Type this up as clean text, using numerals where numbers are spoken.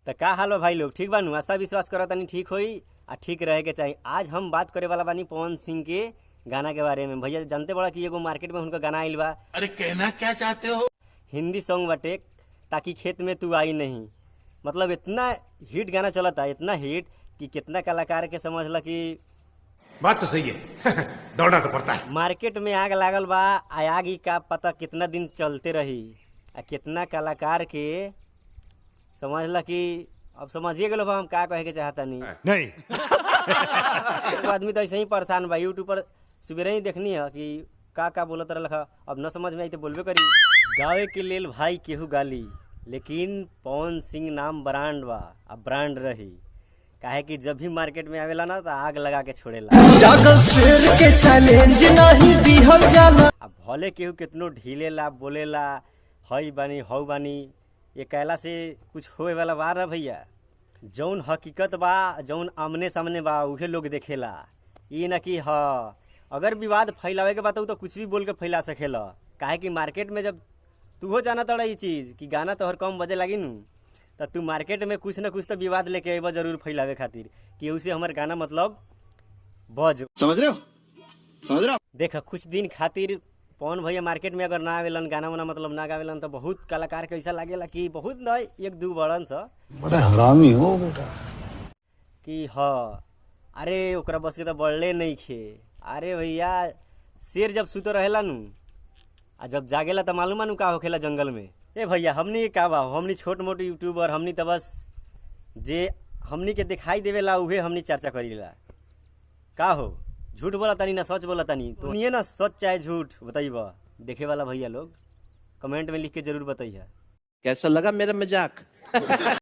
तो का हाल बा भाई लोग, ठीक बानू? आशा विश्वास करत तनी ठीक होई आ ठीक रहे के चाहिए। आज हम बात करे वाला बानी पवन सिंह के गाना के बारे में। भैया जानते बड़ा कि एगो मार्केट में उनका गाना आइल बा, अरे कहना क्या चाहते हो? हिंदी सॉन्ग बाटे, ताकि खेत में तू आई नहीं। मतलब इतना हिट गाना चलता है, इतना हिट कि कितना कलाकार के समझ ला कि बात तो सही है दौड़ना तो पड़ता है। मार्केट में आग लागल बा। आग ही का पता कितना दिन चलते रही आ कितना कलाकार के समझ ला कि अब समझिए गए हम का कहे के चाहता नहीं। वो आदमी तो ऐसे ही परेशान बा। यूट्यूब पर सुबह ही देखनी है कि का बोलत रहा, अब न समझ में आई तो बोलबे करी। गावे के लेल भाई केहू गाली, लेकिन पवन सिंह नाम ब्रांड बा, अब ब्रांड रही। काहे कि जब भी मार्केट में आवेला ना तो आग लगा के छोड़ेला। जागल शेर के चैलेंज नहीं दिहल जाला। अब भले केहू कितनो ढीलेला बोलेला, हई बानी हौ बानी, ये कहला से कुछ होए वाला बा ना भैया। जौन हकीकत बा, जौन आमने सामने बा, उहे लोग देखेला। ये ना कि हाँ अगर विवाद फैलावे के बात तो कुछ भी बोल के फैला सकेला। काहे कि मार्केट में जब तू हो जाना तड़ा ये चीज़ कि गाना तो हर कम बजे लगी नू, तो तू मार्केट में कुछ ना कुछ तो विवाद लेके अबा जरूर फैलावे खातिर कि उसे हमारे गाना मतलब बज। समझ रहे हो? देख कुछ दिन खातिर पवन भैया मार्केट में अगर ना आवेलन, गाना वाना मतलब ना गावेलन, तो बहुत कलाकार के ऐसा लागेला कि बहुत न एक दू बड़न सा बड़ा हरामी हो बेटा कि हाँ अरे ओकरा बस के तो बढ़ले नहीं खे। अरे भैया शेर जब सुतो रहेला नू आ जब जागेला तो मालूम नू का होखेला जंगल में। ए भैया हमनी का बा, हमनी छोट मोट यूट्यूबर, हमनी तो बस जे हमनी के दिखाई देवेला उहे हमनी चर्चा करीला। का हो झूठ बोला तनी ना सच बोला तनी? तो ये ना सच चाहे झूठ बताइबा, देखे वाला भैया लोग कमेंट में लिख के जरूर बताइए। कैसा लगा मेरा मजाक?